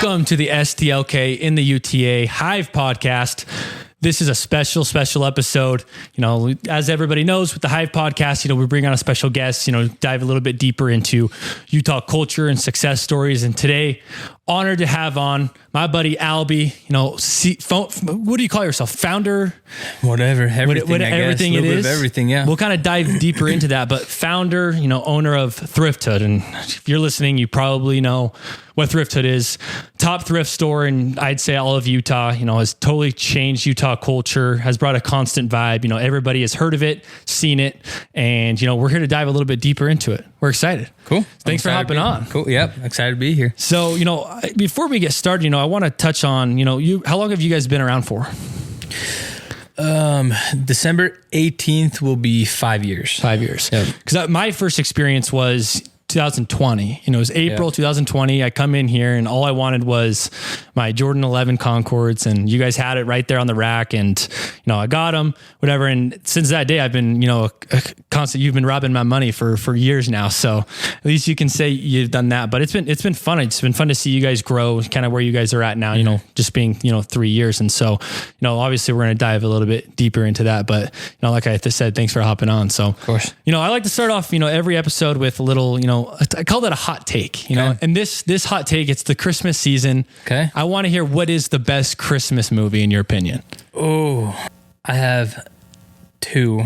Welcome to the STLK in the UTA Hive podcast. This is a special episode. You know, as everybody knows with the Hive podcast, you know, we bring on a special guest, you know, dive a little bit deeper into Utah culture and success stories. And today, honored to have on my buddy Albee, you know, what do you call yourself? Founder? Whatever, everything, everything it is. Everything, yeah. We'll kind of dive deeper into that, but founder, you know, owner of Thrifthood. And if you're listening, you probably know what Thrifthood is. Top thrift store, and I'd say all of Utah, you know, has totally changed Utah culture, has brought a constant vibe. You know, everybody has heard of it, seen it, and, you know, we're here to dive a little bit deeper into it. We're excited. Cool. Thanks for hopping on. Cool. Yep. Excited to be here. So, you know, before we get started, you know, I want to touch on, you know, how long have you guys been around for? December 18th will be 5 years. 5 years. Yep. Because my first experience was 2020. You know, it was April 2020. I come in here and all I wanted was my Jordan 11 Concords, and you guys had it right there on the rack, and, you know, I got them, whatever. And since that day, I've been, you know, you've been robbing my money for years now. So at least you can say you've done that, but it's been fun. It's been fun to see you guys grow, kind of where you guys are at now, you know, just being, you know, 3 years. And so, you know, obviously we're going to dive a little bit deeper into that, but, you know, like I said, thanks for hopping on. So, of course, you know, I like to start off, you know, every episode with a little, you know, I call that a hot take, you know, and this hot take, it's the Christmas season. Okay. I want to hear, what is the best Christmas movie in your opinion? Oh, I have two.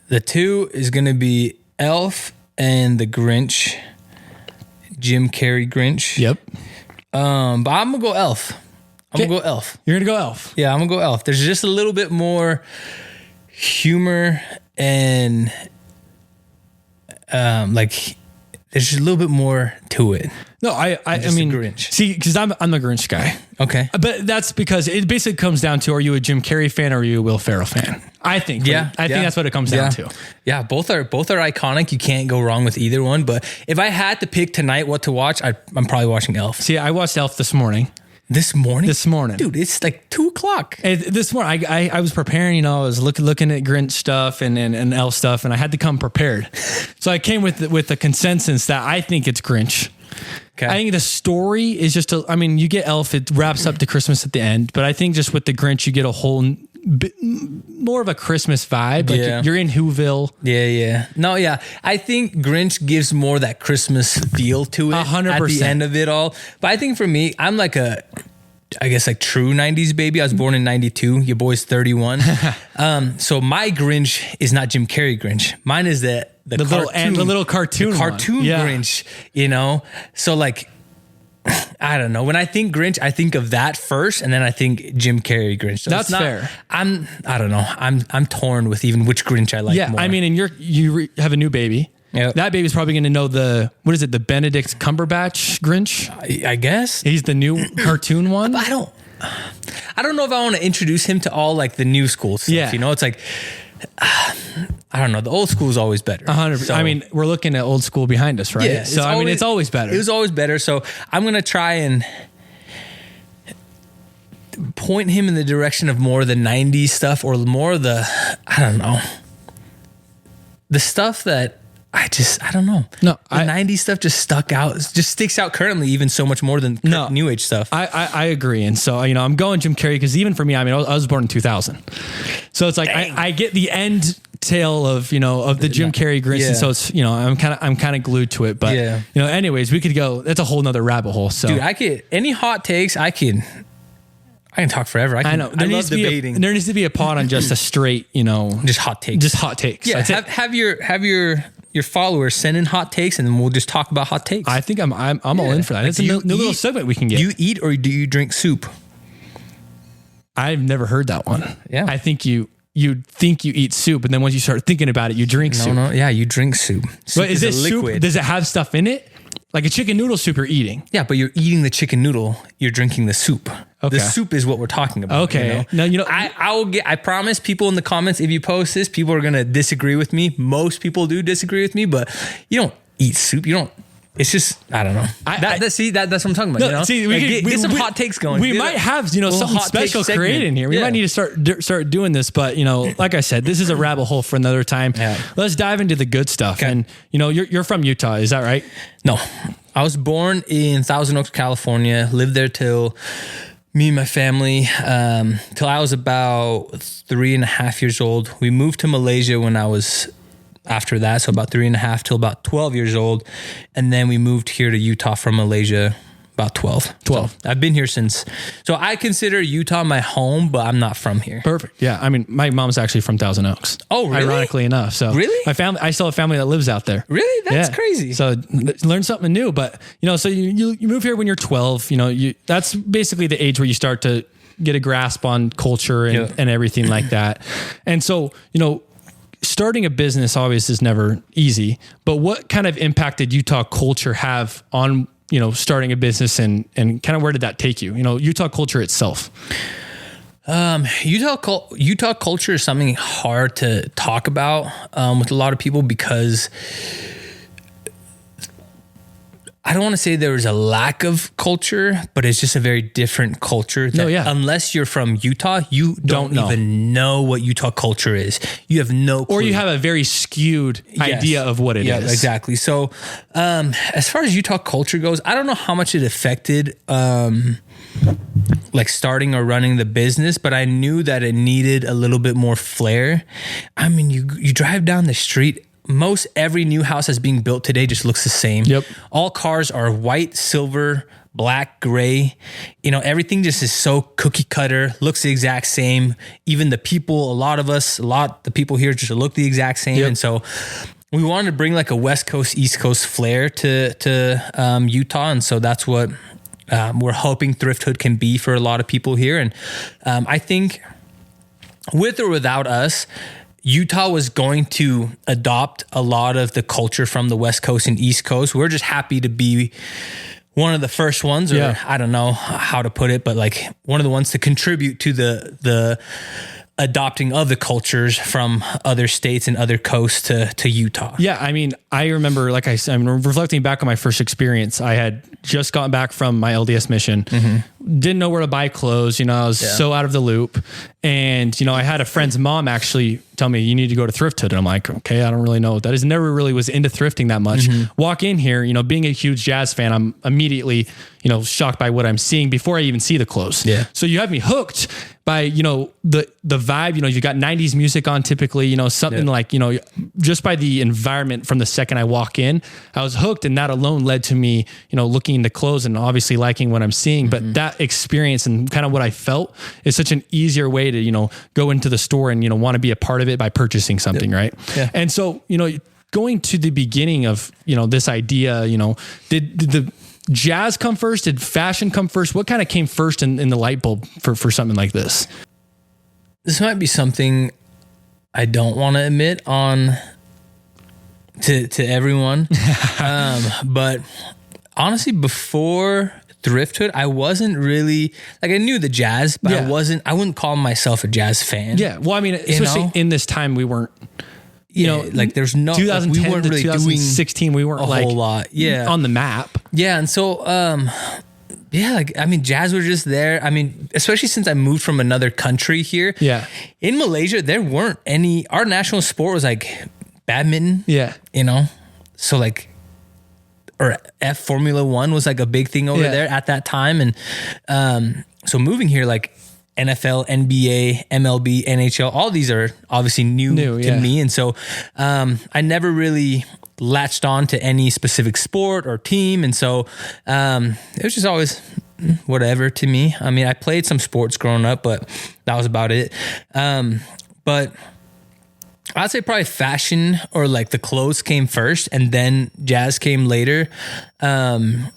The two is going to be Elf and the Grinch, Jim Carrey Grinch. Yep. But I'm going to go Elf. I'm going to go Elf. You're going to go Elf? Yeah, I'm going to go Elf. There's just a little bit more humor and like there's just a little bit more to it. No, I mean, Grinch. See, because I'm the Grinch guy. Okay. But that's because it basically comes down to, are you a Jim Carrey fan or are you a Will Ferrell fan? I think. Yeah. I think that's what it comes down to. Yeah, both are iconic. You can't go wrong with either one. But if I had to pick tonight what to watch, I'm probably watching Elf. See, I watched Elf this morning. This morning? Dude, it's like 2:00. This morning, I was preparing, you know, I was looking at Grinch stuff and Elf stuff, and I had to come prepared. So I came with the consensus that I think it's Grinch. Okay. I think the story is just, you get Elf, it wraps up to Christmas at the end, but I think just with the Grinch, you get a whole bit more of a Christmas vibe. Like you're in Whoville. Yeah. No, yeah. I think Grinch gives more that Christmas feel to it 100%. At the end of it all. But I think for me, I'm like true 90s baby. I was born in 92. Your boy's 31. So my Grinch is not Jim Carrey Grinch. Mine is the little cartoon Grinch, you know? So like, I don't know. When I think Grinch, I think of that first, and then I think Jim Carrey Grinch. So that's fair. I don't know. I'm torn with even which Grinch I like more. I mean, and you have a new baby. Yep. That baby's probably going to know the Benedict Cumberbatch Grinch? I guess. He's the new cartoon one. But I don't know if I want to introduce him to all like the new school stuff. Yeah. You know, it's like, I don't know. The old school is always better. 100%. So, I mean, we're looking at old school behind us, right? Yeah. So, it's always better. It was always better. So I'm going to try and point him in the direction of more of the 90s stuff, or more of the, I don't know, the stuff that I don't know. No, the 90s stuff just sticks out currently even so much more than new age stuff. I agree. And so, you know, I'm going Jim Carrey because even for me, I mean, I was born in 2000. So it's like, I get the end tail of, you know, of the Jim Carrey Grinch. Yeah. And so it's, you know, I'm kind of glued to it, but you know, anyways, we could go, that's a whole nother rabbit hole. So dude, any hot takes, I can talk forever. I know. There needs to be a pod on just a straight, you know, just hot takes. Yeah. Have your followers send in hot takes, and then we'll just talk about hot takes. I think I'm all in for that. Like, it's a new little segment we can get. Do you eat or do you drink soup? I've never heard that one. Yeah. I think you think you eat soup, and then once you start thinking about it, you drink soup. No, yeah, you drink soup. But is it liquid? Soup? Does it have stuff in it? Like a chicken noodle soup you're eating. Yeah, but you're eating the chicken noodle, you're drinking the soup. Okay. The soup is what we're talking about. Okay. You know? I promise people in the comments, if you post this, people are going to disagree with me. Most people do disagree with me, but you don't eat soup. You don't it's just, I don't know. That's what I'm talking about. You know? See, get some hot takes going. We might have, something special created in here. We might need to start doing this, but like I said, this is a rabbit hole for another time. Yeah. Let's dive into the good stuff. Okay. And you're from Utah, is that right? No, I was born in Thousand Oaks, California. Lived there till me and my family, till I was about 3.5 years old. We moved to Malaysia when I was after that, so about 3.5 till about 12 years old, and then we moved here to Utah from Malaysia about 12. So I've been here since. So I consider Utah my home, but I'm not from here. Perfect. Yeah. I mean, my mom's actually from Thousand Oaks. Oh, really? Ironically enough. So really, my family, I still have family that lives out there. Really? That's crazy. So learn something new. But so you move here when you're 12. That's basically the age where you start to get a grasp on culture and everything like that. And so starting a business obviously is never easy. But what kind of impact did Utah culture have on starting a business and kind of where did that take you? Utah culture itself. Utah culture is something hard to talk about with a lot of people because I don't want to say there was a lack of culture, but it's just a very different culture. Unless you're from Utah, you don't even know what Utah culture is. You have no clue. Or you have a very skewed idea of what it is. Yeah, exactly. So as far as Utah culture goes, I don't know how much it affected like starting or running the business, but I knew that it needed a little bit more flair. I mean, you drive down the street, most every new house that's being built today just looks the same. Yep. All cars are white, silver, black, gray. Everything just is so cookie cutter, looks the exact same. Even the people, the people here just look the exact same. Yep. And so we wanted to bring like a West Coast, East Coast flair to Utah. And so that's what we're hoping Thrifthood can be for a lot of people here. And I think with or without us, Utah was going to adopt a lot of the culture from the West Coast and East Coast. We're just happy to be one of the first ones, or I don't know how to put it, but like one of the ones to contribute to the adopting of the cultures from other states and other coasts to Utah. Yeah. I mean, I remember, like I'm reflecting back on my first experience. I had just gotten back from my LDS mission, didn't know where to buy clothes. I was so out of the loop. And, I had a friend's mom actually tell me, you need to go to Thrifthood. And I'm like, okay, I don't really know what that is. Never really was into thrifting that much. Walk in here, being a huge jazz fan, I'm immediately, shocked by what I'm seeing before I even see the clothes. Yeah. So you have me hooked by, the vibe, you got 90s music on typically, something like, just by the environment from the second I walk in, I was hooked. And that alone led to me, looking into clothes and obviously liking what I'm seeing. But that experience and kind of what I felt is such an easier way to, go into the store and, want to be a part of it by purchasing something. Right. Yeah. And so, going to the beginning of, this idea, did the jazz come first? Did fashion come first? What kind of came first in the light bulb for something like this? This might be something I don't want to admit on to everyone. But honestly, before Thrifthood, I wasn't really like, I knew the jazz, but I wouldn't call myself a jazz fan. Yeah. Well, I mean, especially in this time, we weren't, like there's no, 2010 like we weren't to really 2016, we weren't a whole lot on the map. Yeah. And so, jazz was just there. I mean, especially since I moved from another country here. Yeah. In Malaysia, there weren't any, our national sport was like badminton. Yeah. So like, or Formula 1 was like a big thing over there at that time. And so moving here, like NFL, NBA, MLB, NHL, all these are obviously new to me. And so I never really latched on to any specific sport or team. And so it was just always whatever to me. I mean, I played some sports growing up, but that was about it. But I'd say probably fashion or like the clothes came first and then jazz came later. I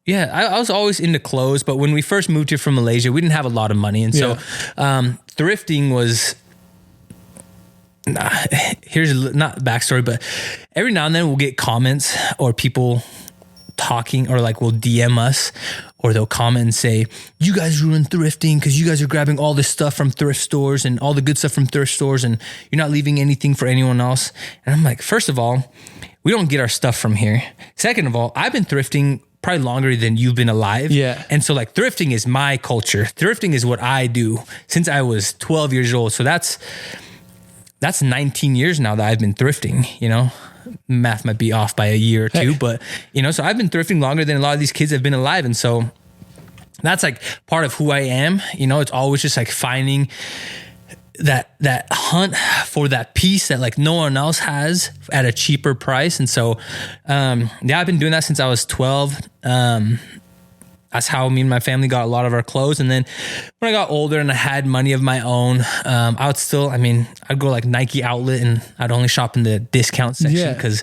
was always into clothes, but when we first moved here from Malaysia, we didn't have a lot of money. And so thrifting was, here's not backstory, but every now and then we'll get comments or people talking or like will DM us or they'll comment and say, you guys ruin thrifting because you guys are grabbing all this stuff from thrift stores and all the good stuff from thrift stores and you're not leaving anything for anyone else. And I'm like, first of all, we don't get our stuff from here. Second of all, I've been thrifting probably longer than you've been alive. Yeah. And so like thrifting is my culture. Thrifting is what I do since I was 12 years old. So that's 19 years now that I've been thrifting, you know. Math might be off by a year or two, but you know, so I've been thrifting longer than a lot of these kids have been alive. And so that's like part of who I am. You know, it's always just like finding that hunt for that piece that like no one else has at a cheaper price. And so, yeah, I've been doing that since I was 12. That's how me and my family got a lot of our clothes. And then when I got older and I had money of my own, I'd go like Nike outlet and I'd only shop in the discount section because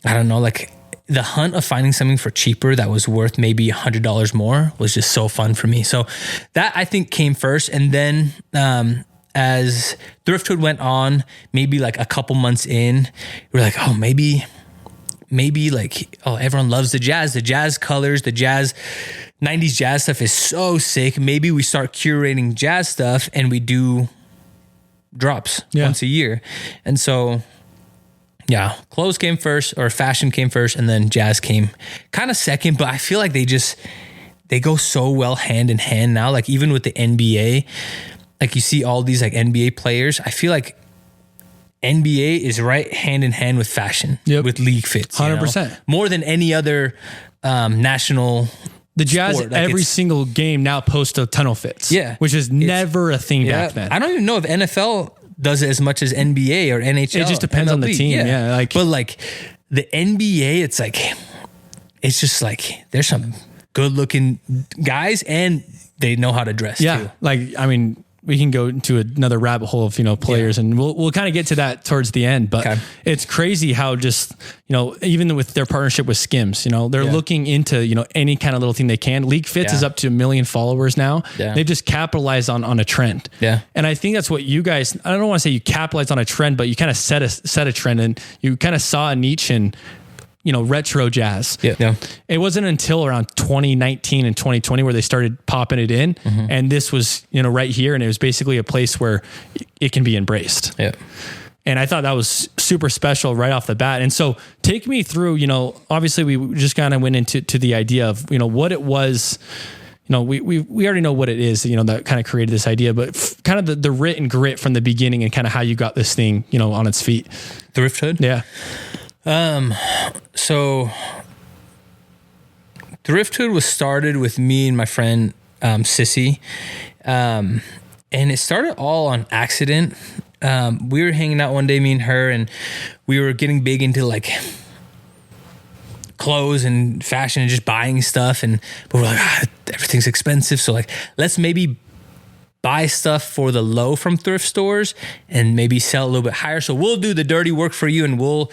I don't know, like the hunt of finding something for cheaper that was worth maybe $100 more was just so fun for me. So that I think came first. And then, as Thrifthood went on, maybe like a couple months in, we're like, oh, maybe like, oh, everyone loves the jazz colors, the jazz 90s jazz stuff is so sick. Maybe we start curating jazz stuff and we do drops once a year. And so, yeah, clothes came first, or fashion came first, and then jazz came kind of second, but I feel like they go so well hand in hand now. Like even with the NBA, like you see all these like NBA players, I feel like NBA is right hand in hand with fashion, with league fits. 100%. More than any other national The Jazz, sport. Like every single game now posts a tunnel fits. Yeah. Which is never a thing back then. I don't even know if NFL does it as much as NBA or NHL. It just depends MLB. on the team. Yeah. Like, but like the NBA, it's just like there's some good looking guys and they know how to dress too. Like, I mean, we can go into another rabbit hole of, players and we'll kind of get to that towards the end, but it's crazy how just, even with their partnership with Skims, they're looking into, any kind of little thing they can. League Fits is up to 1 million followers now. Yeah. They've just capitalized on a trend. Yeah. And I think that's what you guys, I don't want to say you capitalized on a trend, but you kind of set a trend and you kind of saw a niche in, retro jazz. Yeah. It wasn't until around 2019 and 2020 where they started popping it in. Mm-hmm. And this was, right here. And it was basically a place where it can be embraced. Yeah. And I thought that was super special right off the bat. And so take me through, obviously we just kind of went into the idea of, what it was, we already know what it is, that kind of created this idea, but kind of the writ and grit from the beginning and kind of how you got this thing, on its feet. Thrifthood? Yeah. So Thrifthood was started with me and my friend, Sissy. And it started all on accident. We were hanging out one day, me and her, and we were getting big into like clothes and fashion and just buying stuff. But we're like, everything's expensive. So like, let's maybe buy stuff for the low from thrift stores and maybe sell a little bit higher. So we'll do the dirty work for you and we'll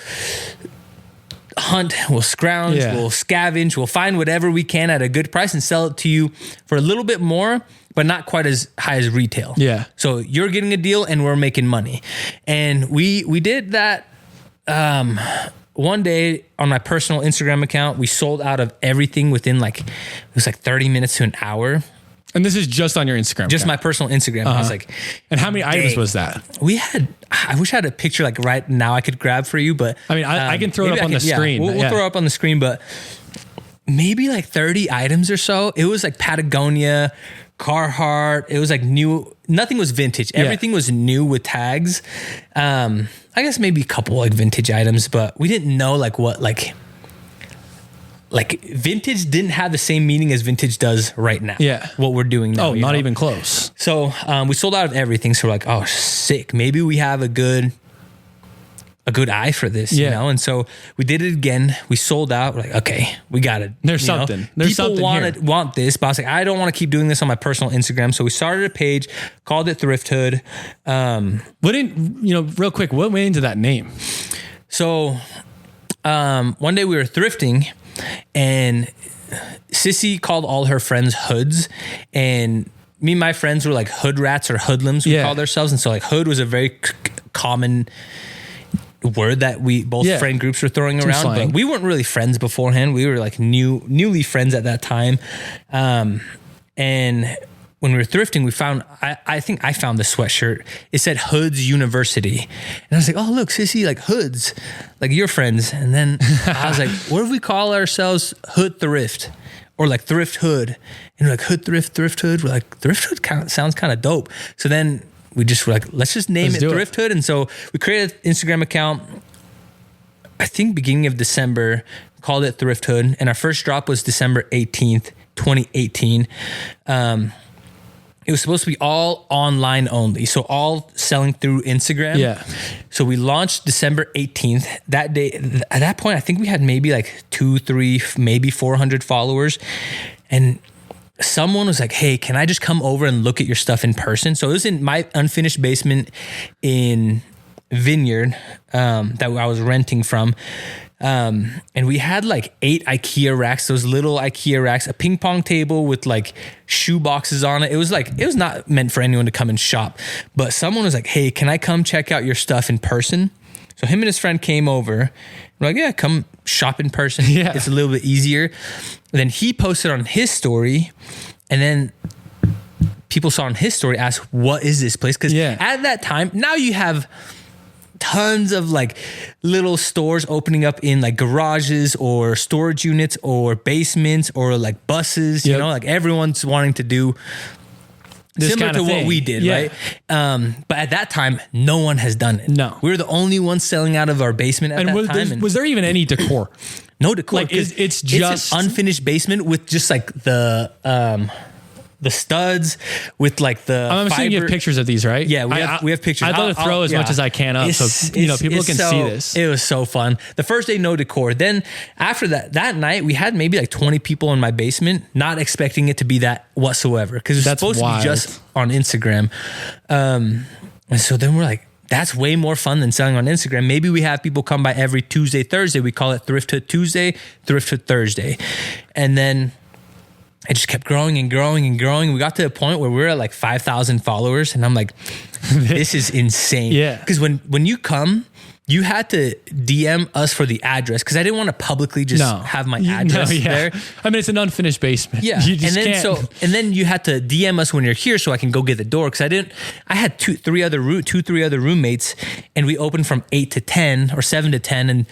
hunt, we'll scrounge, we'll scavenge, we'll find whatever we can at a good price and sell it to you for a little bit more, but not quite as high as retail. Yeah. So you're getting a deal and we're making money. And we did that. One day on my personal Instagram account, we sold out of everything within it was 30 minutes to an hour. And this is just on your Instagram? Just my personal Instagram. I was like, and how many items was that? I wish I had a picture right now I could grab for you, but I mean, I can throw it up on the screen. We'll throw it up on the screen, but maybe 30 items or so. It was Patagonia, Carhartt. It was new. Nothing was vintage. Everything was new with tags. I guess maybe a couple vintage items, but we didn't know what vintage didn't have the same meaning as vintage does right now. Yeah. What we're doing now. Oh, not even close. So we sold out of everything. So we're like, oh, sick. Maybe we have a good eye for this, And so we did it again. We sold out. We're like, okay, we got it. There's something. There's people want this, but I was like, I don't want to keep doing this on my personal Instagram. So we started a page, called it Thrifthood. Real quick, what went into that name? So one day we were thrifting and Sissy called all her friends hoods, and me and my friends were hood rats or hoodlums, we called ourselves. And so hood was a very common word that we both friend groups were throwing around, but we weren't really friends beforehand. We were newly friends at that time. And when we were thrifting, we found, I think I found the sweatshirt. It said Hoods University. And I was like, oh, look, sissy, like Hoods, like your friends. And then I was like, what if we call ourselves Hood Thrift or like Thrifthood? And we're like, Hood Thrift, Thrifthood. We're like, Thrifthood sounds kind of dope. So then we just were like, let's just name it Thrifthood. And so we created an Instagram account, I think beginning of December, called it Thrifthood. And our first drop was December 18th, 2018. It was supposed to be all online only. So all selling through Instagram. Yeah. So we launched December 18th. That day, at that point, I think we had maybe like 2, 3, maybe 400 followers. And someone was like, hey, can I just come over and look at your stuff in person? So it was in my unfinished basement in Vineyard that I was renting from. And we had like 8 IKEA racks, those little IKEA racks, a ping pong table with like shoe boxes on it. It was not meant for anyone to come and shop, but someone was like, hey, can I come check out your stuff in person? So him and his friend came over. We're like, yeah, come shop in person. Yeah. It's a little bit easier. And then he posted on his story, and then people saw on his story, asked, what is this place? Because at that time, now you have tons of like little stores opening up in like garages or storage units or basements or like buses, you know, like everyone's wanting to do this similar to what we did, right? But at that time, no one has done it. No. We were the only ones selling out of our basement at that time. And was there even any decor? No decor. Like it's just an unfinished basement with just like the studs with like the I'm assuming you have pictures of these, right? Yeah, we have pictures. I'd love to throw as much as I can up so people can see this. It was so fun. The first day, no decor. Then after that night, we had maybe like 20 people in my basement, not expecting it to be that whatsoever, because it's supposed to be just on Instagram. And so then we're like, that's way more fun than selling on Instagram. Maybe we have people come by every Tuesday, Thursday. We call it Thrifthood Tuesday, Thrifthood Thursday. And then it just kept growing and growing and growing. We got to a point where we were at like 5,000 followers. And I'm like, this is insane. Yeah. Because when you come, you had to DM us for the address, because I didn't want to publicly just have my address there. I mean, it's an unfinished basement. Yeah. And then you had to DM us when you're here so I can go get the door. Because I had two, three other roommates, and we opened from 8 to 10 or 7 to 10. And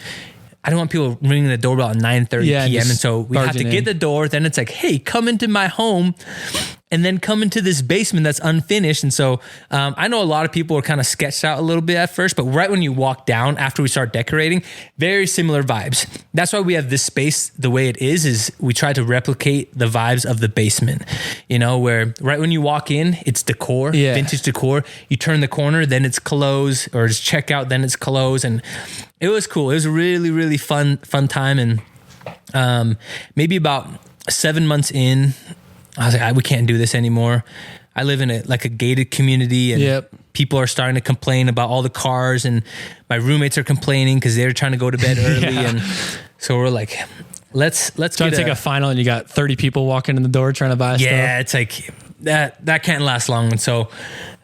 I don't want people ringing the doorbell at 9:30 p.m. And so we have to get the door. Then it's like, hey, come into my home, and then come into this basement that's unfinished. And so I know a lot of people are kind of sketched out a little bit at first, but right when you walk down after we start decorating, very similar vibes. That's why we have this space the way it is we try to replicate the vibes of the basement, you know, where right when you walk in, it's decor, vintage decor. You turn the corner, then it's closed, or it's checkout, then it's closed. And it was cool. It was a really, really fun time. And maybe about 7 months in, I was like, we can't do this anymore. I live in a gated community, and people are starting to complain about all the cars, and my roommates are complaining because they're trying to go to bed early. And so we're like, let's try to take a final, and you got 30 people walking in the door trying to buy stuff. Yeah, it's like that can't last long. And so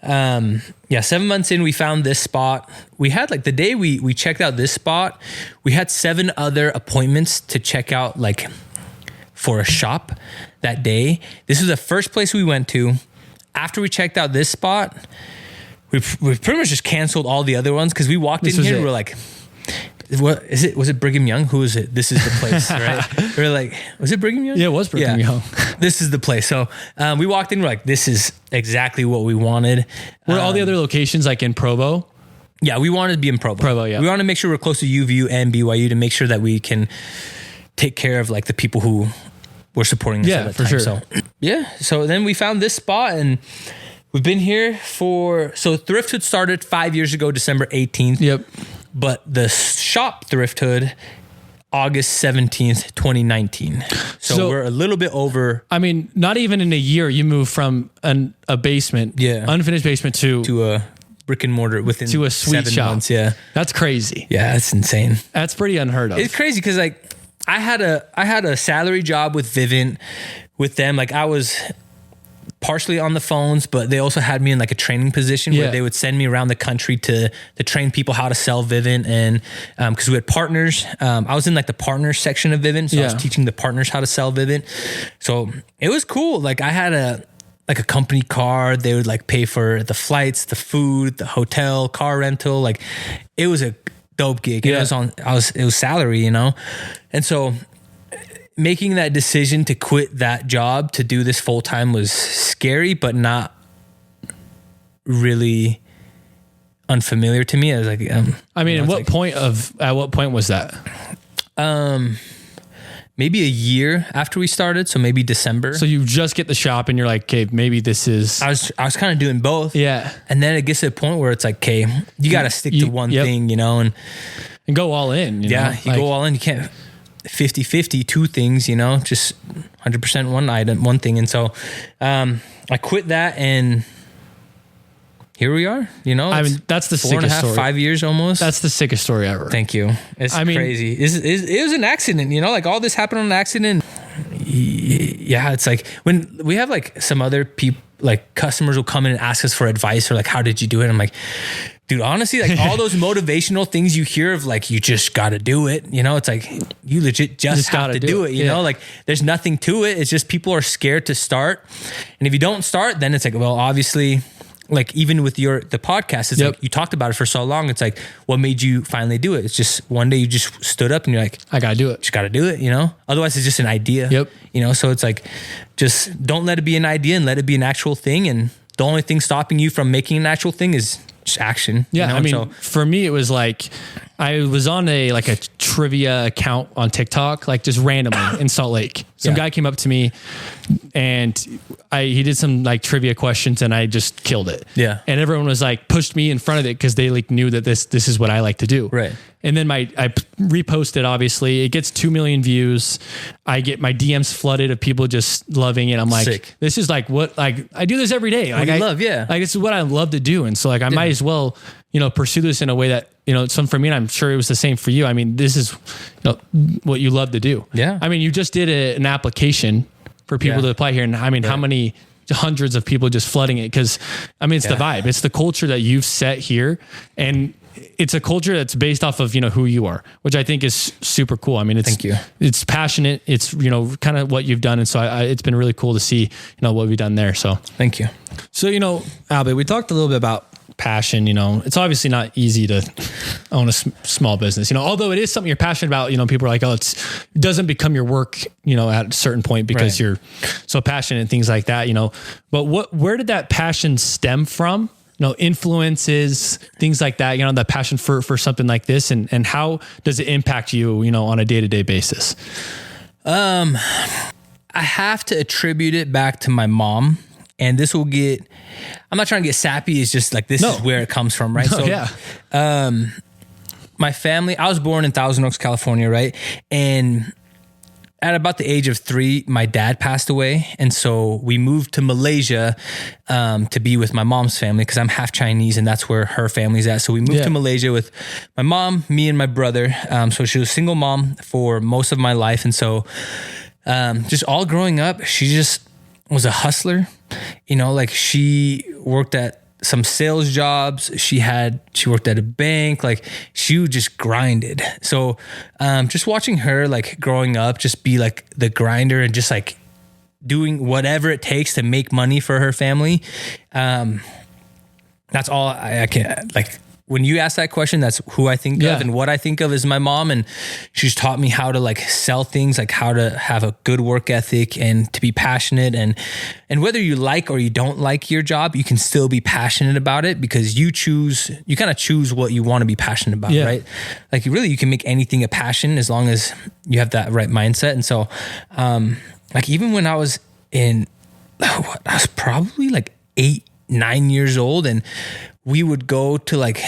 7 months in, we found this spot. We had like the day we checked out this spot, we had 7 other appointments to check out like for a shop that day. This was the first place we went to. After we checked out this spot, we pretty much just canceled all the other ones, because we walked in here and we're like, what is it? Was it Brigham Young? Who is it? This is the place, right? We were like, was it Brigham Young? Yeah, it was Brigham Young. This is the place. So we walked in, we're like, this is exactly what we wanted. Were all the other locations like in Provo? Yeah, we wanted to be in Provo. Yeah. We want to make sure we're close to UVU and BYU to make sure that we can take care of like the people who were supporting us at that time. Sure. So then we found this spot, and we've been here so Thrifthood started 5 years ago, December 18th. Yep. But the shop Thrifthood, August 17th, 2019. So we're a little bit over. I mean, not even in a year, you move from a basement, unfinished basement to a brick and mortar within to a sweet 7 shop. months. Yeah. That's crazy. Yeah, that's insane. That's pretty unheard of. It's crazy because like I had a salary job with Vivint with them. Like I was partially on the phones, but they also had me in like a training position where they would send me around the country to train people how to sell Vivint. And because we had partners, I was in like the partners section of Vivint. So I was teaching the partners how to sell Vivint. So it was cool. Like I had like a company car. They would like pay for the flights, the food, the hotel, car rental. Like it was a dope gig. Yeah. It was salary, you know? And so making that decision to quit that job to do this full time was scary, but not really unfamiliar to me. I was like, I mean, at what point was that? Maybe a year after we started. So maybe December. So you just get the shop and you're like, okay, maybe this is. I was kind of doing both. Yeah. And then it gets to a point where it's like, okay, you got to stick to one thing, you know, and go all in. You know? You go all in. You can't 50-50, two things, you know, just 100% one thing. And so, I quit that and here we are, you know. I mean, that's the 4.5, story. 5 years almost. That's the sickest story ever. Thank you. It's crazy. It was an accident, you know, like all this happened on an accident. Yeah, it's like when we have like some other people, like customers will come in and ask us for advice or like, how did you do it? I'm like, dude, honestly, like all those motivational things you hear of, like, you just got to do it. You know, it's like, you legit just have to do it. You know, like there's nothing to it. It's just people are scared to start. And if you don't start, then it's like, well, obviously, like even with the podcast, it's like you talked about it for so long. It's like, what made you finally do it? It's just one day you just stood up and you're like, I got to do it. Just got to do it, you know? Otherwise it's just an idea. You know, so it's like, just don't let it be an idea and let it be an actual thing. And the only thing stopping you from making an actual thing is just action. Yeah. You know? I mean, for me, it was like, I was on a trivia account on TikTok, like just randomly in Salt Lake. Some guy came up to me and he did some like trivia questions and I just killed it. Yeah. And everyone was like, pushed me in front of it because they like knew that this is what I like to do. Right. And then I reposted, obviously it gets 2 million views. I get my DMs flooded of people just loving it. I'm like, this is like what, like I do this every day. Like I love, like this is what I love to do. And so like, I might as well, you know, pursue this in a way that, you know, some for me, and I'm sure it was the same for you. I mean, this is, you know, what you love to do. Yeah. I mean, you just did an application for people to apply here. And I mean, how many hundreds of people just flooding it? Cause I mean, it's the vibe, it's the culture that you've set here. And it's a culture that's based off of, you know, who you are, which I think is super cool. I mean, it's passionate. It's, you know, kind of what you've done. And so it's been really cool to see, you know, what we've done there. So thank you. So, you know, Albee, we talked a little bit about passion. You know, it's obviously not easy to own a small business, you know, although it is something you're passionate about. You know, people are like, oh, it doesn't become your work, you know, at a certain point because you're so passionate and things like that, you know, but where did that passion stem from? You know, influences, things like that, you know, that passion for something like this, and how does it impact you, you know, on a day-to-day basis? I have to attribute it back to my mom. And this will get, I'm not trying to get sappy. It's just like, this is where it comes from. Right. So, my family, I was born in Thousand Oaks, California. Right. And at about the age of 3, my dad passed away. And so we moved to Malaysia, to be with my mom's family, cause I'm half Chinese and that's where her family's at. So we moved to Malaysia with my mom, me and my brother. So she was a single mom for most of my life. And so, just all growing up, she just was a hustler. You know, like she worked at some sales jobs. She worked at a bank. Like she just grinded. So, just watching her like growing up, just be like the grinder and just like doing whatever it takes to make money for her family. That's all I can, like, when you ask that question, that's who I think of, and what I think of is my mom. And she's taught me how to like sell things, like how to have a good work ethic and to be passionate. And whether you like or you don't like your job, you can still be passionate about it because you kind of choose what you want to be passionate about, right? Like you can make anything a passion as long as you have that right mindset. And so, like even when I was I was probably like 8, 9 years old, and we would go to like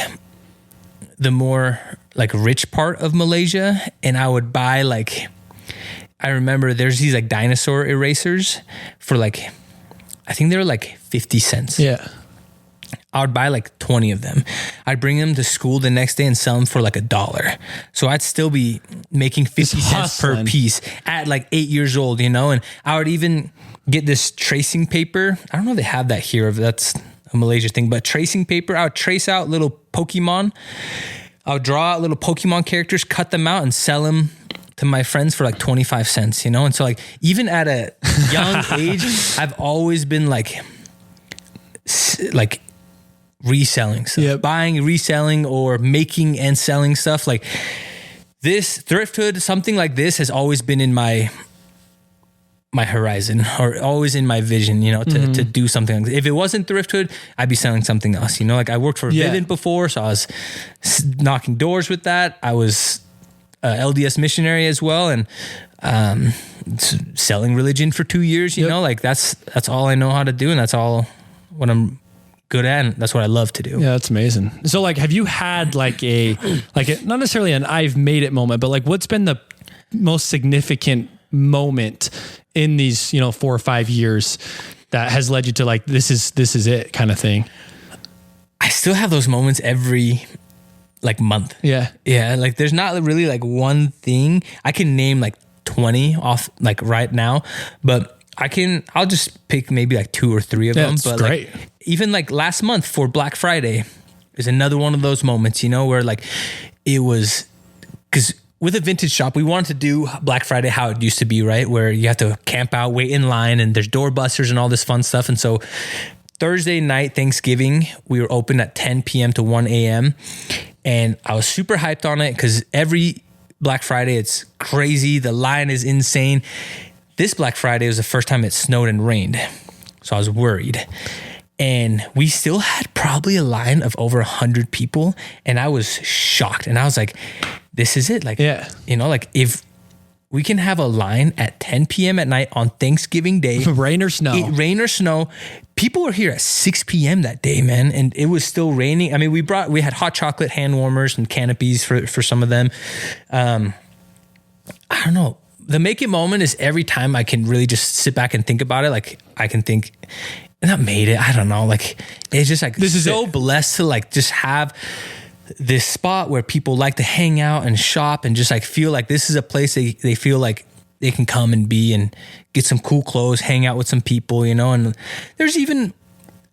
the more like rich part of Malaysia, and I would buy like, I remember there's these like dinosaur erasers for like, I think they were like 50 cents. Yeah. I would buy like 20 of them. I'd bring them to school the next day and sell them for like $1. So I'd still be making 50 cents per piece at like 8 years old, you know? And I would even get this tracing paper. I don't know if they have that here, if that's a Malaysia thing, but tracing paper. I would trace out little Pokemon. I would draw out little Pokemon characters, cut them out and sell them to my friends for like 25 cents, you know? And so like, even at a young age, I've always been like reselling stuff, buying, reselling, or making and selling stuff. Like this Thrifthood, something like this has always been in my horizon, or always in my vision, you know, to do something like this. If it wasn't Thrifthood, I'd be selling something else, you know, like I worked for Vivint before, so I was knocking doors with that. I was LDS missionary as well, and selling religion for 2 years, you know, like that's all I know how to do, and that's all what I'm good at, and that's what I love to do. Yeah, that's amazing. So like, have you had like not necessarily an I've made it moment, but like what's been the most significant moment in these, you know, 4 or 5 years that has led you to like, this is it kind of thing? I still have those moments every like month. Yeah. Like there's not really like one thing. I can name like 20 off like right now, but I'll just pick maybe like 2 or 3 of them. But great. Like, even like last month for Black Friday is another one of those moments, you know, where like it was, because with a vintage shop, we wanted to do Black Friday how it used to be, right? Where you have to camp out, wait in line, and there's doorbusters and all this fun stuff. And so Thursday night, Thanksgiving, we were open at 10 p.m. to 1 a.m. And I was super hyped on it because every Black Friday, it's crazy. The line is insane. This Black Friday was the first time it snowed and rained. So I was worried. And we still had probably a line of over 100 people. And I was shocked. And I was like, this is it. Like, you know, like if we can have a line at 10 p.m. at night on Thanksgiving Day. Rain or snow. People were here at 6 p.m. that day, man. And it was still raining. I mean, we had hot chocolate hand warmers and canopies for some of them. I don't know. The make it moment is every time I can really just sit back and think about it. Like I can think, and I made it. I don't know. Like it's just like, this is so blessed to like just have this spot where people like to hang out and shop and just like feel like this is a place they feel like they can come and be and get some cool clothes, hang out with some people, you know. And there's even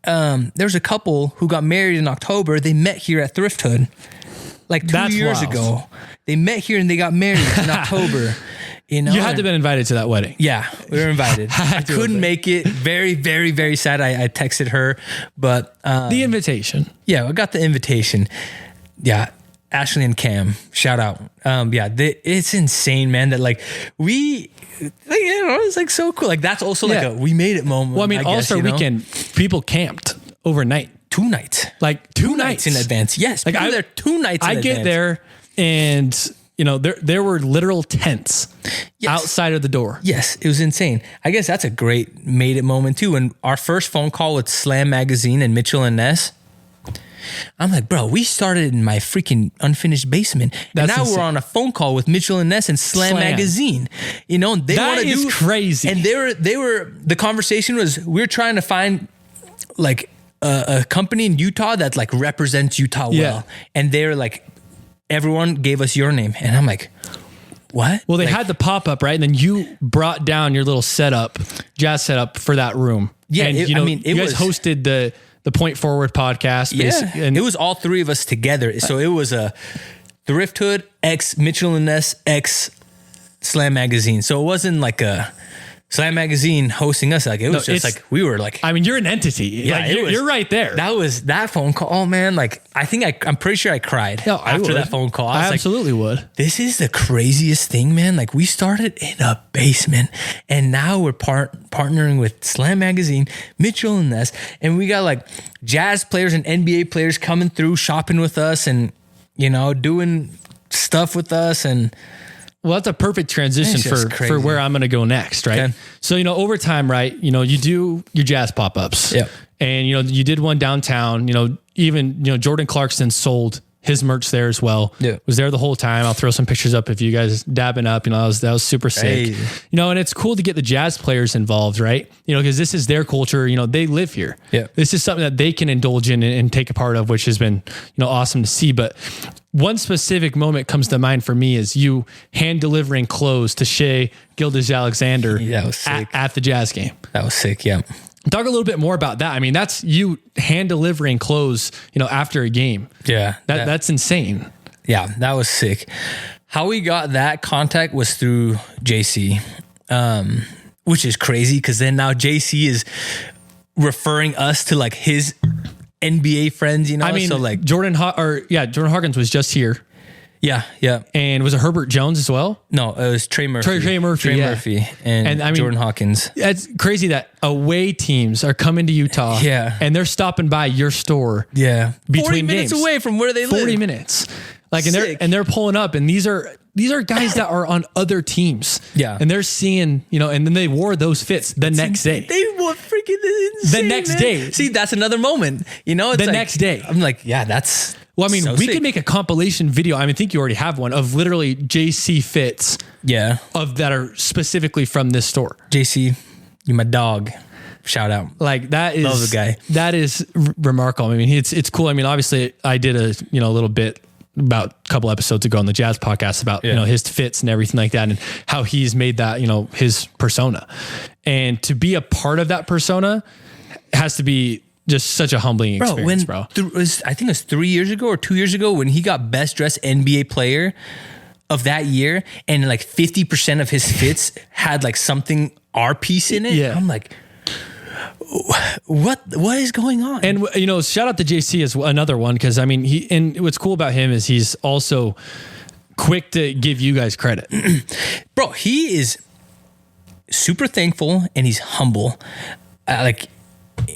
there's a couple who got married in October. They met here at Thrifthood like 2 years ago. They met here and they got married in October. You know, you had to have been invited to that wedding. Yeah, we were invited. I couldn't make it. Very, very, very sad. I texted her, but the invitation. Yeah, I got the invitation. Yeah, Ashley and Cam, shout out. It's insane, man. That like you know, it's like so cool. Like that's also like a we made it moment. Well, I mean, All-Star Weekend, people camped overnight. 2 nights. Like two nights in advance. Yes, like I was there 2 nights. I get there and. You know, there were literal tents outside of the door. Yes, it was insane. I guess that's a great made it moment too. And our first phone call with Slam Magazine and Mitchell and Ness, I'm like, bro, we started in my freaking unfinished basement. And now we're on a phone call with Mitchell and Ness and Slam Magazine. You know, they want to do crazy. And the conversation was, we're trying to find like a company in Utah that like represents Utah well. And they're like, everyone gave us your name. And I'm like, what? Well, they had the pop-up, right? And then you brought down your little jazz setup for that room. Yeah. And, you guys hosted the Point Forward podcast. Yeah. And it was all 3 of us together. So it was a Thrifthood X Mitchell and Ness X Slam Magazine. So it wasn't like a Slam Magazine hosting us. Like it was just like we were like. I mean, you're an entity. Yeah, like, you're right there. That phone call. Oh man, like I'm pretty sure I cried after that phone call. I absolutely would. This is the craziest thing, man. Like we started in a basement, and now we're partnering with Slam Magazine, Mitchell and Ness, and we got like jazz players and NBA players coming through, shopping with us, and you know doing stuff with us and. Well, that's a perfect transition for where I'm going to go next, right? Okay. So, you know, over time, right, you know, you do your jazz pop-ups. Yeah. And, you know, you did one downtown, you know, even, you know, Jordan Clarkson sold his merch there as well. Yeah. Was there the whole time. I'll throw some pictures up if you guys dabbing up, you know, that was super sick. You know, and it's cool to get the jazz players involved, right? You know, because this is their culture, you know, they live here. Yeah. This is something that they can indulge in and take a part of, which has been, you know, awesome to see. But one specific moment comes to mind for me is you hand delivering clothes to Shea Gilgeous-Alexander at the jazz game. That was sick. Yeah. Talk a little bit more about that. I mean, that's you hand delivering clothes, you know, after a game. Yeah. That's insane. Yeah, that was sick. How we got that contact was through JC, which is crazy because then now JC is referring us to like his NBA friends, you know. I mean, so like Jordan Hawkins was just here. Yeah. And was it Herbert Jones as well? No, it was Trey Murphy. Trey Murphy and I mean, Jordan Hawkins. It's crazy that away teams are coming to Utah. Yeah. And they're stopping by your store. Yeah. Between 40 minutes games. away from where they live. 40 minutes. Like, and they're pulling up, and these are guys that are on other teams. Yeah. And they're seeing, you know, and then they wore those fits the next day. They were freaking insane. The next day. See, that's another moment. You know, it's the next day. I'm like, yeah, that's well, I mean, so we sick. could make a compilation video. I mean, I think you already have one of literally JC fits. Yeah. Of that are specifically from this store. JC, you my dog. Shout out. Like that is love the guy. That is remarkable. I mean, it's cool. I mean, obviously I did a little bit about a couple episodes ago on the Jazz podcast about, you know, his fits and everything like that and how he's made that, you know, his persona. And to be a part of that persona has to be just such a humbling experience, bro. I think it was 3 years ago or 2 years ago when he got best dressed NBA player of that year. And like 50% of his fits had like something our piece in it. Yeah. I'm like, what is going on? And, you know, shout out to JC as another one. Cause I mean, and what's cool about him is he's also quick to give you guys credit. Bro, he is super thankful and he's humble. Like,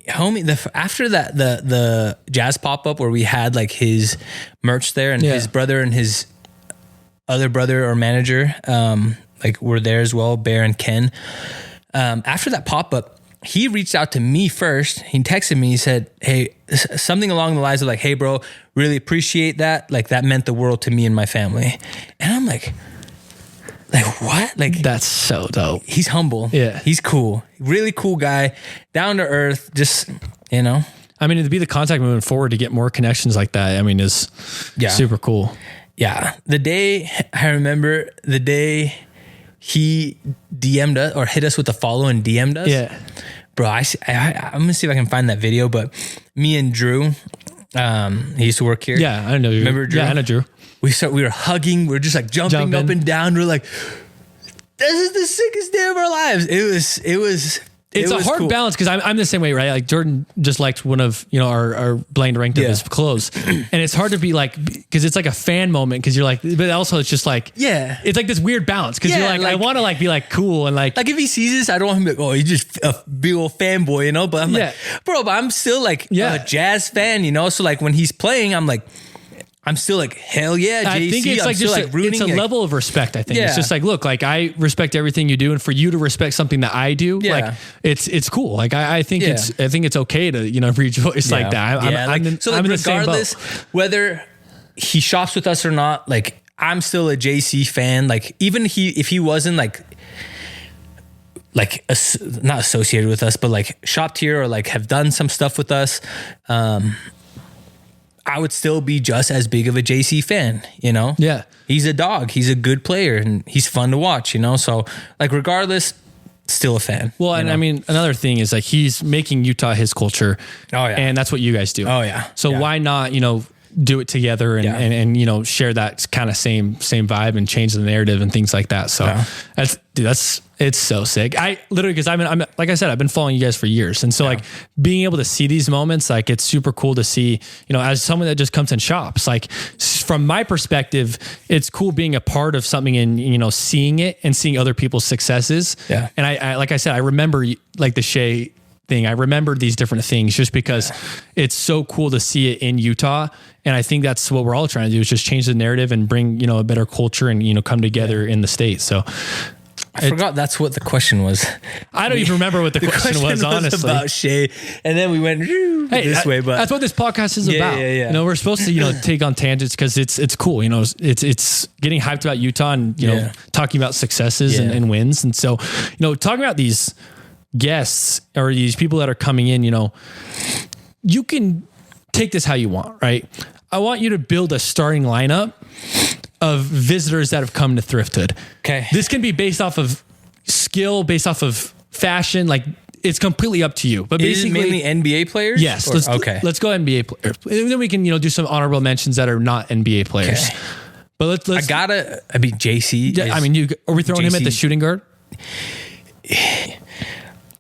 homie, after that, the Jazz pop-up where we had like his merch there and his brother and his other brother or manager, like were there as well, Bear and Ken. After that pop-up, he reached out to me first. He texted me. He said, hey, something along the lines of like, hey, bro, really appreciate that. Like that meant the world to me and my family. And I'm like what? Like that's so dope. He's humble. Yeah. He's cool. Really cool guy. Down to earth. Just, you know. I mean, to be the contact moving forward to get more connections like that, I mean, is super cool. Yeah. I remember the day he DM'd us or hit us with a follow and DM'd us. Yeah. Bro, I'm going to see if I can find that video, but me and Drew, he used to work here. Yeah, I know Drew. Remember Drew? Yeah, I know Drew. We were hugging. We were just like jumping up and down. We're like, this is the sickest day of our lives. It was It's a hard balance because I'm the same way, right? Like Jordan just liked one of, you know, our blind ranked of his clothes. And it's hard to be like, because it's like a fan moment because you're like, but also it's just like, it's like this weird balance because you're like, I want to like be like cool and like if he sees this, I don't want him to be like, oh, he's just a big old fanboy, you know? But I'm like, bro, but I'm still like a Jazz fan, you know? So like when he's playing, I'm still like, hell yeah, JC. I think it's I'm like still just like rooting. It's a level of respect, I think. It's just like, look, like I respect everything you do, and for you to respect something that I do, like it's cool. Like I think it's okay to, you know, rejoice like that. I'm in the same boat. Whether he shops with us or not, like I'm still a JC fan. Like even if he wasn't like not associated with us, but like shopped here or like have done some stuff with us, I would still be just as big of a JC fan, you know? Yeah. He's a dog. He's a good player and he's fun to watch, you know? So like regardless, still a fan. Well, and I mean, another thing is like he's making Utah his culture. Oh yeah. And that's what you guys do. Oh yeah. So why not, you know, do it together and you know, share that kind of same vibe and change the narrative and things like that. So it's so sick. I literally, cause I'm like I said, I've been following you guys for years. And so like being able to see these moments, like it's super cool to see, you know, as someone that just comes and shops, like from my perspective, it's cool being a part of something and, you know, seeing it and seeing other people's successes. Yeah. And I like I said, I remember like the Shea thing. I remember these different things just because it's so cool to see it in Utah. And I think that's what we're all trying to do is just change the narrative and bring, you know, a better culture and, you know, come together in the state. So I forgot that's what the question was. I don't even remember what the question was, honestly. About Shea. And then we went this way, but that's what this podcast is about. You know, we're supposed to, you know, take on tangents because it's cool. You know, it's getting hyped about Utah and, you know, talking about successes and wins. And so, you know, talking about these guests or these people that are coming in, you know, you can take this how you want, right? I want you to build a starting lineup of visitors that have come to Thrifthood. Okay. This can be based off of skill, based off of fashion. Like it's completely up to you. But basically, is it mainly NBA players? Yes. Let's go NBA players. And then we can, you know, do some honorable mentions that are not NBA players. Okay. But let's JC. Yeah, I mean, are we throwing him at the shooting guard?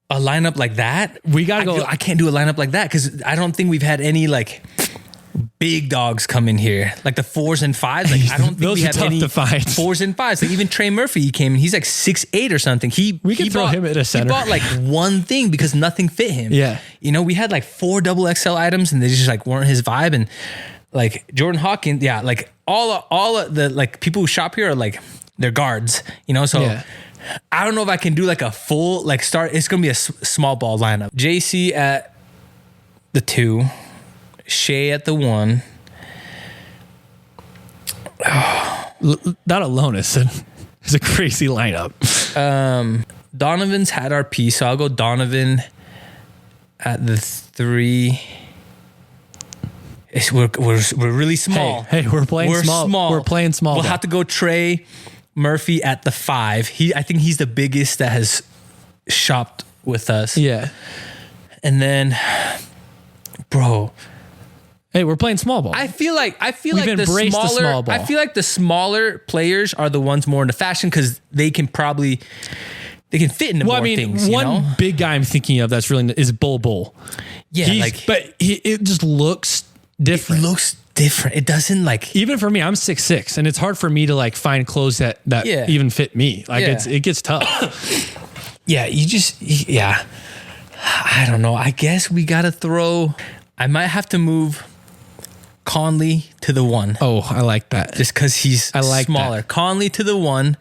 A lineup like that? We got to go. I can't do a lineup like that because I don't think we've had any like big dogs come in here. Like the 4s and 5s. Like I don't think we have any 4s and 5s. Like even Trey Murphy, he came in, he's like 6'8" or something. We could throw him at a center. He bought like one thing because nothing fit him. Yeah. You know, we had like 4 double XL items and they just like weren't his vibe. And like Jordan Hawkins, yeah, like all of the like people who shop here are like they're guards, you know. So I don't know if I can do like a full like start. It's gonna be a small ball lineup. JC at the 2, Shea at the 1. That alone is a crazy lineup. Donovan's had our piece, so I'll go Donovan at the 3. We're really small. Hey, we're playing small. We're playing small. We'll have to go Trey Murphy at the 5. I think he's the biggest that has shopped with us. Yeah. And then, bro. Hey, we're playing small ball. I feel like the small ball. I feel like the smaller players are the ones more into fashion because they can fit into more things. One big guy I'm thinking of that's really is Bull. Yeah, it just looks different. It looks different. It doesn't like even for me. I'm 6'6", and it's hard for me to like find clothes that even fit me. Like it gets tough. Yeah, I don't know. I guess we gotta throw. I might have to move Conley to the 1. Oh, I like that. Just because he's smaller. That. Conley to the 1.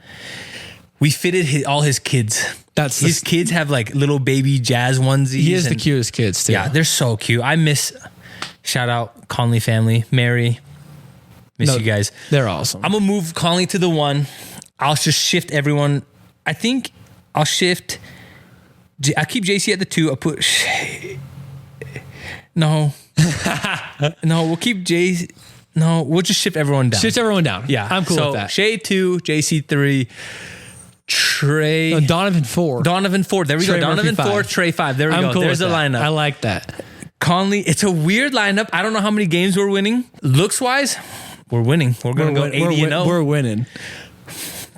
We fitted all his kids. His kids have like little baby jazz onesies. He is the cutest kids too. Yeah, they're so cute. I miss. Shout out Conley family, Mary. Miss you guys. They're awesome. I'm gonna move Conley to the 1. I'll just shift everyone. I think I'll shift. I keep JC at the 2. I'll put. No, we'll keep JC. No, we'll just shift everyone down. Shift everyone down. Yeah, I'm cool with that. Shea 2, JC 3, Trey. Donovan 4. Donovan 4. There we go. Donovan 4, Trey 5. There we go. Cool. There's a lineup. I like that. Conley. It's a weird lineup. I don't know how many games we're winning. Looks wise, we're winning. We're gonna go 80-0. We're winning.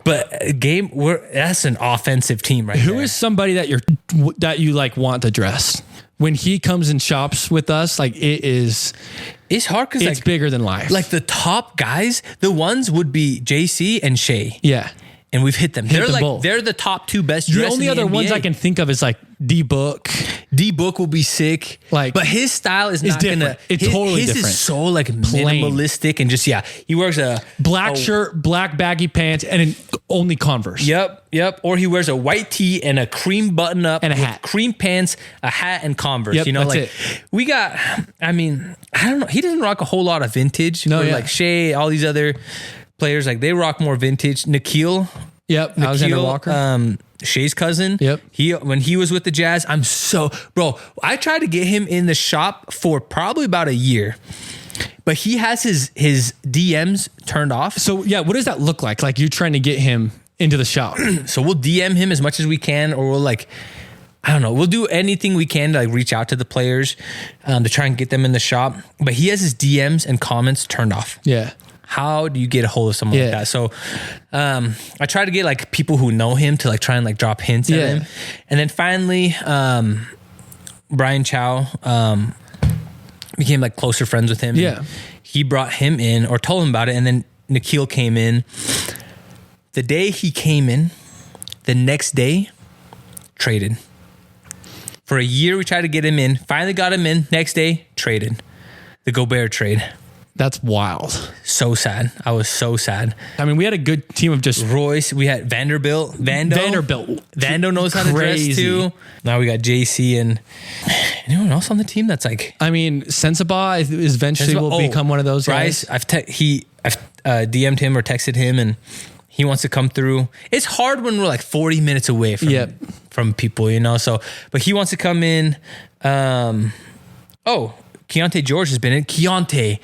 But that's an offensive team right Who is somebody that you like want to dress? When he comes and shops with us, like it's hard because it's bigger than life. Like the top guys, the ones would be JC and Shea. Yeah. And we've hit them. They're the top 2 best dressed. The only other ones I can think of is like D-Book. D-Book will be sick. But his style is not different. It's totally different. His is so like minimalistic and just he wears a black shirt, black baggy pants, and only Converse. Yep. Or he wears a white tee and a cream button up and a hat, cream pants, a hat, and Converse. Yep, that's it. We got. I mean, I don't know. He doesn't rock a whole lot of vintage. No, like Shea, all these other players, like they rock more vintage. Nikhil. Yep. Alexander Walker. Shea's cousin. Yep. When he was with the Jazz, I tried to get him in the shop for probably about a year. But he has his DMs turned off. So yeah, what does that look like? Like you're trying to get him into the shop. So we'll DM him as much as we can, or we'll I don't know. We'll do anything we can to reach out to the players to try and get them in the shop. But he has his DMs and comments turned off. Yeah. How do you get a hold of someone like that? So I try to get people who know him to try and drop hints at him. And then finally, Brian Chow became closer friends with him. Yeah. He brought him in or told him about it. And then Nikhil came in. The day he came in, the next day, traded. For a year, we tried to get him in. Finally got him in. Next day, traded. The Gobert trade. That's wild. So sad. I was so sad. I mean, we had a good team of just Royce. We had Vanderbilt. Vando knows how to dress too. Now we got JC and anyone else on the team that's I mean, Sensabaugh is eventually will become one of those Bryce, guys. I've DM'd him or texted him and he wants to come through. It's hard when we're 40 minutes away from people, So, but he wants to come in. Keontae George has been in. Keontae.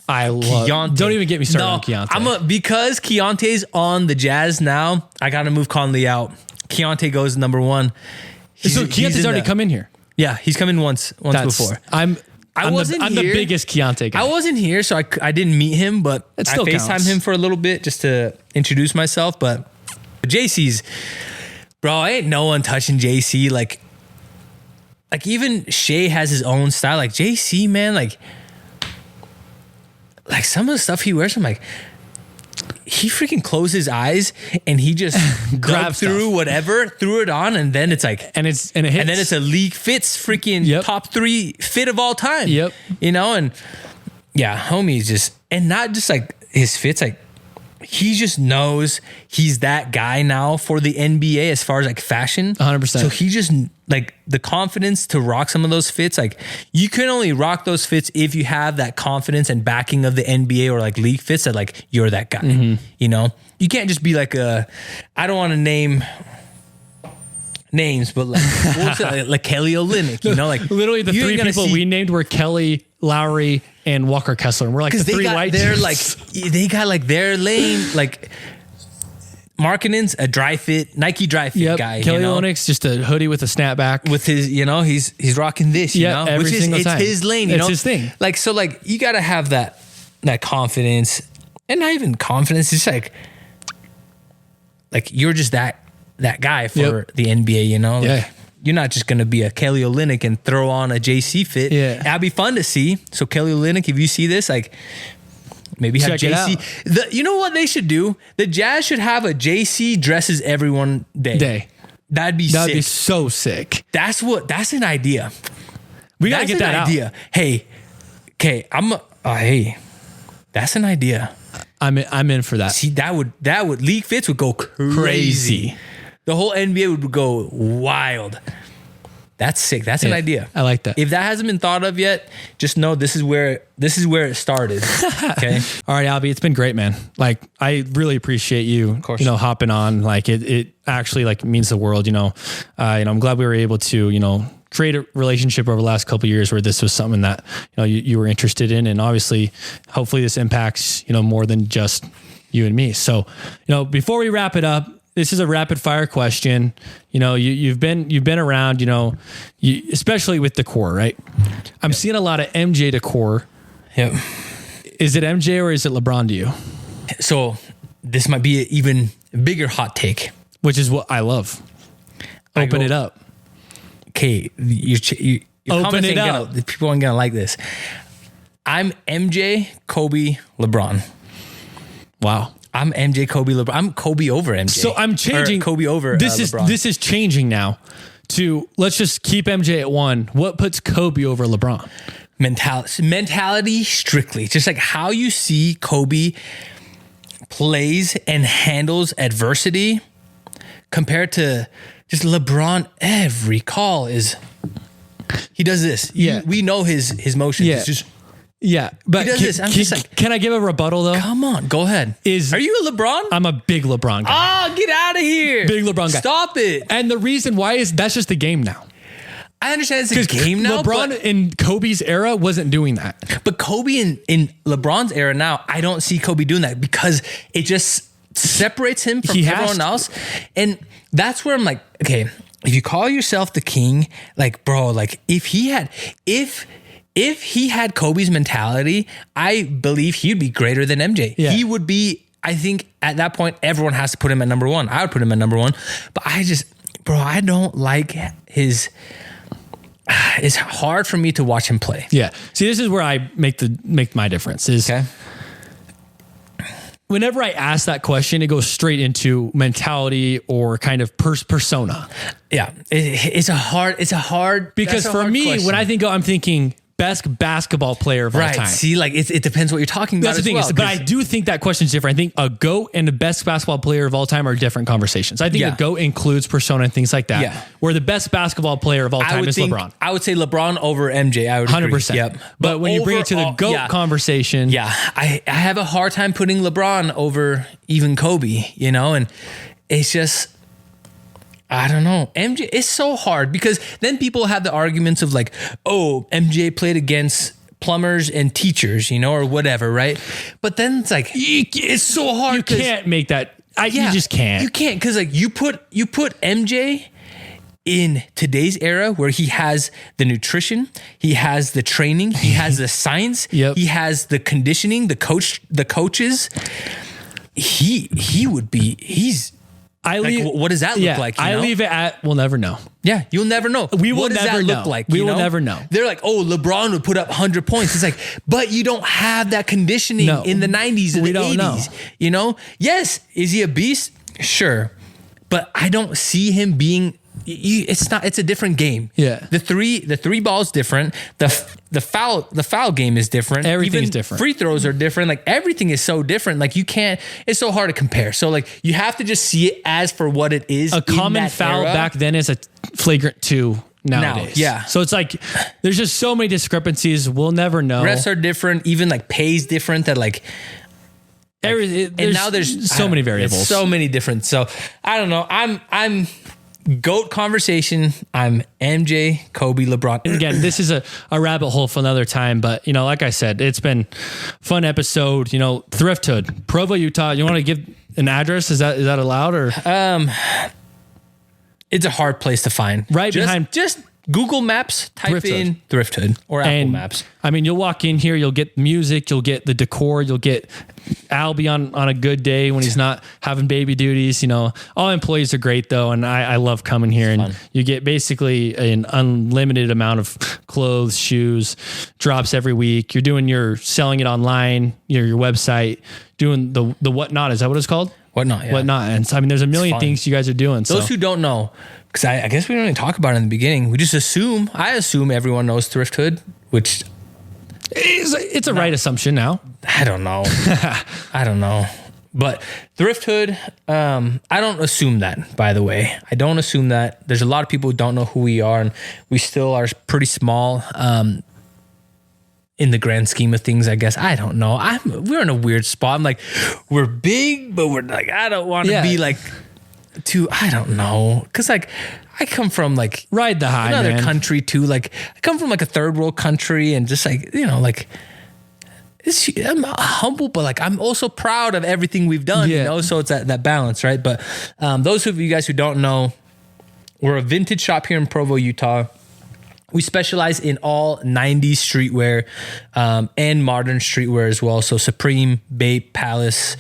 I love Keontae. Don't even get me started on Keontae. Because Keontae's on the Jazz now, I got to move Conley out. Keontae goes number 1. So Keontae's already come in here. Yeah, he's come in once before. I'm the biggest Keontae guy. I wasn't here, so I didn't meet him, but I FaceTimed him for a little bit just to introduce myself. But JC's, bro, ain't no one touching JC. Like even Shea has his own style. Like JC, man, like some of the stuff he wears, I'm like, he freaking closed his eyes and he just grabbed through whatever, threw it on, and then it's like, and it hits. And then it's a league fits freaking top 3 fit of all time. Yep. You know, and yeah, homie's just, and not just like his fits, like he just knows he's that guy now for the NBA as far as like fashion. 100%. So he just like the confidence to rock some of those fits. Like you can only rock those fits if you have that confidence and backing of the NBA or like league fits that like you're that guy. You know, you can't just be like I don't want to name names, but like, like Kelly Olynyk, you know, like literally the 3 people we named were Kelly, Lowry, and Walker Kessler, and we're like the 3 white dudes. Like they got like their lane, like Markkanen's a dry fit, Nike dry fit guy. Kelly Olynyk's just a hoodie with a snapback with his, you know, he's rocking this, you know, which is it's his lane, you know, it's his thing. Like so, like you got to have that confidence, and not even confidence, it's like you're just that guy for the NBA, you know. Like, you're not just going to be a Kelly Olynyk and throw on a JC fit. Yeah. That'd be fun to see. So Kelly Olynyk, if you see this, like maybe have Check JC. You know what they should do? The Jazz should have a JC dresses everyone day. That'd be so sick. That's an idea. We got to get that idea. Hey, okay, hey, that's an idea. I'm in for that. See, that would league fits would go crazy. The whole NBA would go wild. That's sick. That's an idea. I like that. If that hasn't been thought of yet, just know this is where it started. Okay. All right, Albee, it's been great, man. Like I really appreciate you, hopping on. Like it actually like means the world. I'm glad we were able to create a relationship over the last couple of years where this was something that you were interested in, and obviously, hopefully, this impacts more than just you and me. So, before we wrap it up. This is a rapid fire question. You've been around, especially with decor, right? I'm seeing a lot of MJ decor. Yep. Is it MJ or is it LeBron to you? So this might be an even bigger hot take, which is what I love. Open it up. Okay, your open it up. People aren't gonna like this. I'm MJ, Kobe, LeBron. Wow. I'm MJ, Kobe, LeBron. I'm Kobe over MJ. So I'm changing. Kobe over LeBron. This is changing now to let's just keep MJ at 1. What puts Kobe over LeBron? Mentality strictly. Just like how you see Kobe plays and handles adversity compared to just LeBron. Every call he does this. Yeah. We know his motions. Yeah. It's just... Yeah, but can I give a rebuttal though? Come on, go ahead. Are you a LeBron? I'm a big LeBron guy. Oh, get out of here. Big LeBron guy. Stop it. And the reason why is that's just the game now. I understand it's a game now. LeBron in Kobe's era wasn't doing that. But Kobe in LeBron's era now, I don't see Kobe doing that because it just separates him from everyone else. And that's where I'm like, okay, if you call yourself the king, like, bro, like if he had Kobe's mentality, I believe he'd be greater than MJ. Yeah. He would be, I think at that point, everyone has to put him at number 1. I would put him at number 1. But I don't like it's hard for me to watch him play. Yeah. See, this is where I make my difference is whenever I ask that question, it goes straight into mentality or kind of persona. Yeah. It's a hard, because for me, question. When I think, I'm thinking best basketball player of all time. See, like it depends what you're talking about. That's the thing, but I do think that question is different. I think a GOAT and the best basketball player of all time are different conversations. I think a GOAT includes persona and things like that. Yeah. Where the best basketball player of all time is LeBron. I would say LeBron over MJ. I would 100%. Agree. Yep. But when you bring it to the GOAT conversation, I have a hard time putting LeBron over even Kobe. And it's just. I don't know. MJ, it's so hard because then people have the arguments of like, oh, MJ played against plumbers and teachers, or whatever, right? But then it's like, it's so hard. You can't make that. You just can't. You can't because like you put MJ in today's era where he has the nutrition, he has the training, he has the science, he has the conditioning, the coaches, he's what does that look like? I leave it at, we'll never know. Yeah, you'll never know. What does that look like? We will never know. They're like, oh, LeBron would put up 100 points. It's like, but you don't have that conditioning in the 90s and the 80s. You know? Yes, is he a beast? Sure. But I don't see him being... it's a different game. Yeah. The three ball is different. The foul game is different. Everything is different. Free throws are different. Like everything is so different. Like it's so hard to compare. So like you have to just see it as for what it is. A common foul back then is a flagrant 2 nowadays. Yeah. So it's like there's just so many discrepancies. We'll never know. Refs are different. Even like pay's different. That like. And now there's so many variables. So many different. So I don't know. I'm GOAT conversation. I'm MJ, Kobe, LeBron. Again, this is a rabbit hole for another time, but like I said, it's been a fun episode. Thrifthood, Provo, Utah. You want to give an address? Is that allowed or? It's a hard place to find. Just Google Maps, type in Thrifthood or Apple Maps. I mean, you'll walk in here, you'll get music, you'll get the decor, you'll get Albee on a good day when he's not having baby duties. All employees are great though, and I love coming here. And you get basically an unlimited amount of clothes, shoes, drops every week. You're selling it online, your website, doing the whatnot. Is that what it's called? Whatnot, yeah. Whatnot. And so, I mean, there's a million things you guys are doing. Those who don't know, because I guess we didn't even talk about it in the beginning. We just I assume everyone knows Thrifthood, which it's a right assumption now. I don't know. I don't know. But Thrifthood, I don't assume that, by the way. I don't assume that. There's a lot of people who don't know who we are, and we still are pretty small in the grand scheme of things, I guess. I don't know. We're in a weird spot. I'm like, we're big, but we're like, I don't want to be like too, I don't know. Cause like I come from like ride the high, another country too. Like I come from like a third world country and just like, like I'm humble, but like I'm also proud of everything we've done, so it's that balance, right? But those of you guys who don't know, we're a vintage shop here in Provo, Utah. We specialize in all 90s streetwear and modern streetwear as well. So Supreme, Bape, Palace,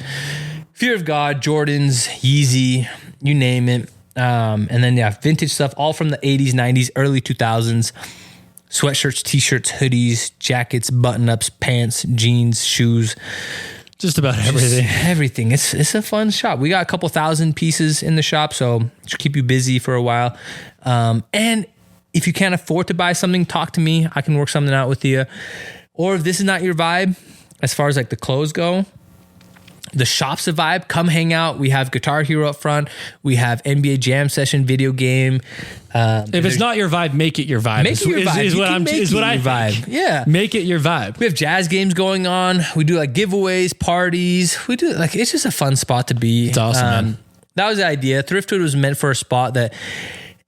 Fear of God, Jordans, Yeezy, you name it. And then vintage stuff, all from the 80s, 90s, early 2000s. Sweatshirts, t-shirts, hoodies, jackets, button-ups, pants, jeans, shoes. Just about everything. Everything. It's a fun shop. We got a couple thousand pieces in the shop, so it should keep you busy for a while. And if you can't afford to buy something, talk to me. I can work something out with you. Or if this is not your vibe, as far as like the clothes go, the shop's a vibe. Come hang out. We have Guitar Hero up front. We have NBA Jam Session video game. If it's not your vibe, make it your vibe. Make it your vibe. Is what I vibe. Yeah. Make it your vibe. We have jazz games going on. We do like giveaways, parties. We do like, it's just a fun spot to be. It's awesome, man. That was the idea. Thrifthood was meant for a spot that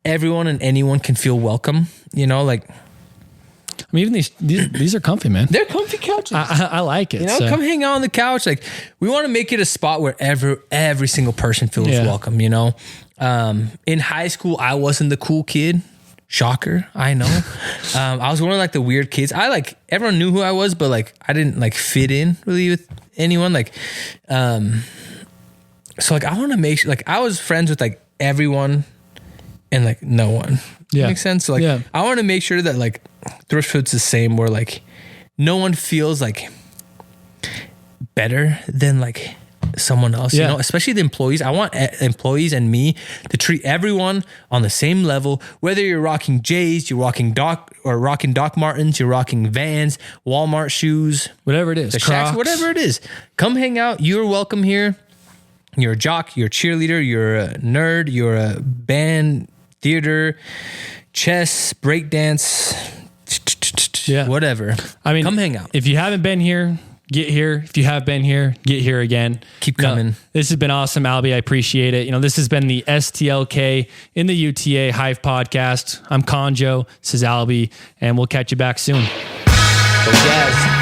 everyone and anyone can feel welcome. Like, I mean, even these are comfy, man. They're comfy couches. I like it. Come hang out on the couch. Like, we want to make it a spot where every single person feels welcome. In high school, I wasn't the cool kid. Shocker, I know. I was one of like the weird kids. Everyone knew who I was, but like I didn't like fit in really with anyone. Like, so like I want to make sure like I was friends with like everyone and like no one. Yeah, makes sense. So, like I want to make sure that like Thrifthood's the same, where like no one feels like better than like someone else, especially the employees. I want employees and me to treat everyone on the same level, whether you're rocking J's, you're rocking Doc Martens, you're rocking Vans, Walmart shoes, whatever it is, the Shacks, whatever it is. Come hang out. You're welcome here. You're a jock, you're a cheerleader, you're a nerd, you're a band, theater, chess, breakdance, whatever. I mean, come hang out. If you haven't been here, get here. If you have been here, get here again. Keep coming. This has been awesome, Albee. I appreciate it. This has been the STLK in the UTA Hive podcast. I'm Conjo. This is Albee, and we'll catch you back soon. Go Jazz.